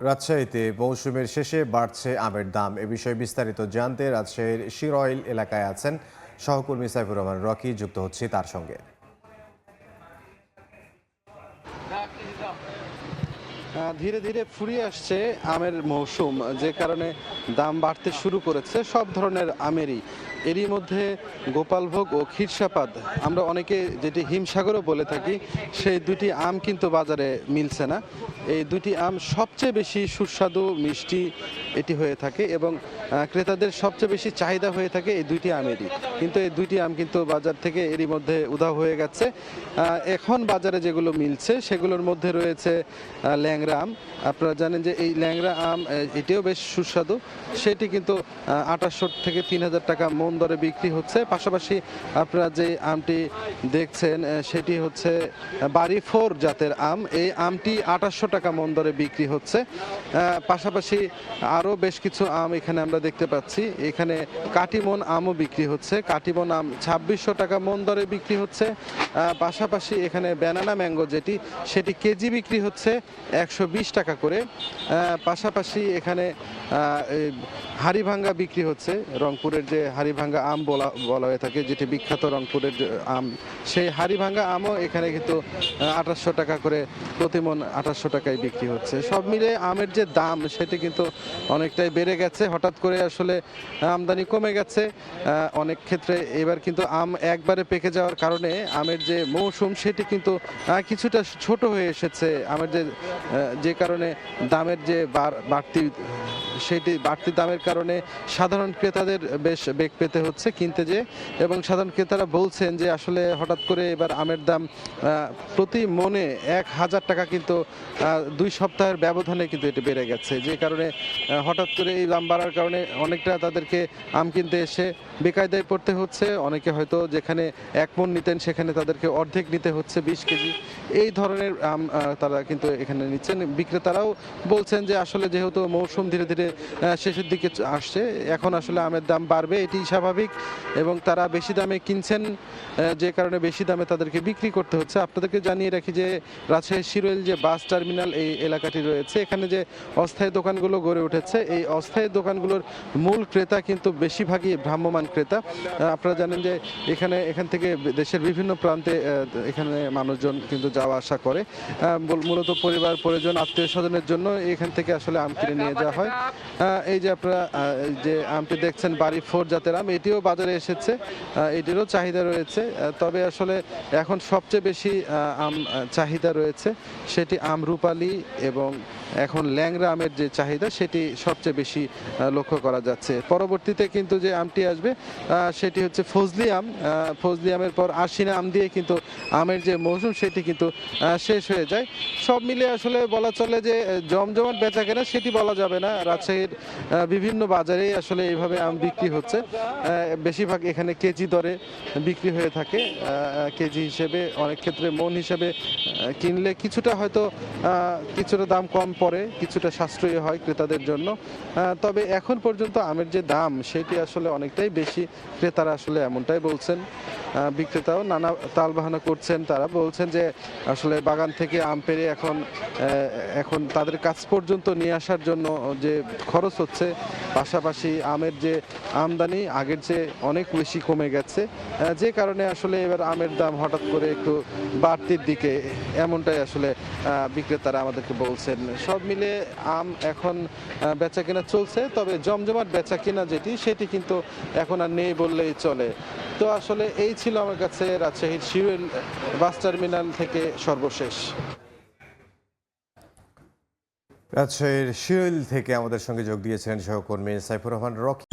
রাজশাহীতে মৌসুমের শেষে বাড়ছে আমের দাম। এ বিষয়ে বিস্তারিত জানতে রাজশাহীর শিরোইল এলাকায় আছেন সহকর্মী সাইফুর রহমান রকি। যুক্ত হচ্ছে তার সঙ্গে। ধীরে ধীরে ফুরিয়ে আসছে আমের মৌসুম, যে কারণে দাম বাড়তে শুরু করেছে সব ধরনের আমেরই। এরই মধ্যে গোপালভোগ ও ক্ষীরসাপাত, আমরা অনেকে যেটি হিমসাগরও বলে থাকি, সেই দুটি আম কিন্তু বাজারে মিলছে না। এই দুটি আম সবচেয়ে বেশি সুস্বাদু মিষ্টি এটি হয়ে থাকে এবং ক্রেতাদের সবচেয়ে বেশি চাহিদা হয়ে থাকে এই দুইটি আমেরই। কিন্তু এই দুইটি আম কিন্তু বাজার থেকে এরই মধ্যে উধাও হয়ে গেছে। এখন বাজারে যেগুলো মিলছে সেগুলোর মধ্যে রয়েছে ল্যাংড়া আম। আপনারা জানেন যে এই ল্যাংড়া আম এটিও বেশ সুস্বাদু, সেটি কিন্তু 2800 থেকে 3000 টাকা মন দরে বিক্রি হচ্ছে। পাশাপাশি আপনারা যে আমটি দেখছেন সেটি হচ্ছে বাড়ি 4 জাতের আম। এই আমটি 2800 টাকা মন দরে বিক্রি হচ্ছে। পাশাপাশি আরও বেশ কিছু আম এখানে আমরা দেখতে পাচ্ছি। এখানে কাটিমন আমও বিক্রি হচ্ছে। কাটিমন আম 2600 টাকা মন দরে বিক্রি হচ্ছে। পাশাপাশি এখানে ব্যানানা ম্যাঙ্গো যেটি, সেটি কেজি বিক্রি হচ্ছে 120 টাকা করে। পাশাপাশি এখানে হাড়িভাঙ্গা বিক্রি হচ্ছে। রংপুরের যে হাড়িভাঙ্গা আম বলা হয়ে থাকে, যেটি বিখ্যাত রংপুরের আম, সেই হাড়িভাঙ্গা আমও এখানে কিন্তু 2800 টাকা করে প্রতি মন 2800 টাকায় বিক্রি হচ্ছে। সব মিলে আমের যে দাম সেটি কিন্তু অনেকটাই বেড়ে গেছে। হঠাৎ করে আসলে আমদানি কমে গেছে অনেক ক্ষেত্রে। এবার কিন্তু আম একবারে পেকে যাওয়ার কারণে আমের যে মৌসুম সেটি কিন্তু কিছুটা ছোট হয়ে এসেছে। আমের যে কারণে দামের যে বাড়তি দামের কারণে সাধারণ ক্রেতাদের বেশ বেগ পেতে হচ্ছে কিনতে যে, এবং সাধারণ ক্রেতারা বলছেন যে আসলে হঠাৎ করে এবার আমের দাম প্রতি মনে 1000 টাকা কিন্তু 2 সপ্তাহের ব্যবধানে কিন্তু এটি বেড়ে গেছে। যে কারণে হঠাৎ করে এই দাম বাড়ার কারণে অনেকটা তাদেরকে আম কিনতে এসে বেকায়দায় পড়তে হচ্ছে। অনেকে হয়তো যেখানে 1 মণ নিতেন সেখানে তাদেরকে অর্ধেক নিতে হচ্ছে, 20 কেজি। এই ধরনের আম তারা কিন্তু এখানে নিচ্ছেন। বিক্রেতারাও বলছেন যে আসলে যেহেতু মৌসুম ধীরে ধীরে শেষের দিকে আসছে, এখন আসলে আমের দাম বাড়বে, এটি স্বাভাবিক, এবং তারা বেশি দামে কিনছেন, যে কারণে বেশি দামে তাদেরকে বিক্রি করতে হচ্ছে। আপনাদেরকে জানিয়ে রাখি যে রাজশাহী শিরোইল যে বাস টার্মিনাল এই এলাকাটি রয়েছে, এখানে যে অস্থায়ী দোকানগুলো গড়ে উঠেছে, এই অস্থায়ী দোকানগুলোর মূল ক্রেতা কিন্তু বেশিরভাগই ভ্রাম্যমাণ ক্রেতা। আপনারা জানেন যে এখান থেকে দেশের বিভিন্ন প্রান্তে এখানে মানুষজন কিন্তু যাওয়া আসা করে, মূলত পরিবার পরিজন আত্মীয় স্বজনের জন্য এখান থেকে আসলে আম কিনে নিয়ে যাওয়া হয়। এই যে আপনারা যে আমটি দেখছেন বাড়ি 4 জাতের আম, এটিও বাজারে এসেছে, এটিরও চাহিদা রয়েছে। তবে আসলে এখন সবচেয়ে বেশি আম চাহিদা রয়েছে সেটি আম রূপালী, এবং এখন ল্যাংড়া আমের যে চাহিদা সেটি সবচেয়ে বেশি লক্ষ্য করা যাচ্ছে। পরবর্তীতে কিন্তু যে আমটি আসবে সেটি হচ্ছে ফজলি আম। ফজলি আমের পর আশিনা আম দিয়ে কিন্তু আমের যে মৌসুম সেটি কিন্তু শেষ হয়ে যায়। সব মিলে আসলে বলা চলে যে জমজমাট বেচা কেনা সেটি বলা যাবে না। রাজশাহীর বিভিন্ন বাজারেই আসলে এইভাবে আম বিক্রি হচ্ছে। বেশিরভাগ এখানে কেজি দরে বিক্রি হয়ে থাকে। কেজি হিসেবে, অনেক ক্ষেত্রে মন হিসেবে কিনলে কিছুটা দাম কম পড়ে, কিছুটা সাশ্রয়ী হয় ক্রেতাদের জন্য। তবে এখন পর্যন্ত আমের যে দাম সেটি আসলে অনেকটাই বেশি। ক্রেতারা আসলে এমনটাই বলছেন। বিক্রেতাও নানা তালবাহানা করছেন। তারা বলছেন যে আসলে বাগান থেকে আম পেড়ে এখন তাদের কাছ পর্যন্ত নিয়ে আসার জন্য যে খরচ হচ্ছে, পাশাপাশি আমের যে আমদানি আগের চেয়ে অনেক বেশি কমে গেছে, যে কারণে আসলে এবার আমের দাম হঠাৎ করে একটু বাড়তির দিকে, এমনটাই আসলে বিক্রেতারা আমাদেরকে বলছেন। সব মিলে আম এখন বেচা কেনা চলছে, তবে জমজমাট বেচা কেনা সেটি কিন্তু এখন আর নেই বললেই চলে। তো আসলে এই ছিল আমার কাছে রাজশাহীর শিরোইল বাস টার্মিনাল থেকে সর্বশেষ। রাজশাহীর শিরোইল থেকে আমাদের সঙ্গে যোগ দিয়েছিলেন সহকর্মী সাইফুর রহমান রকি।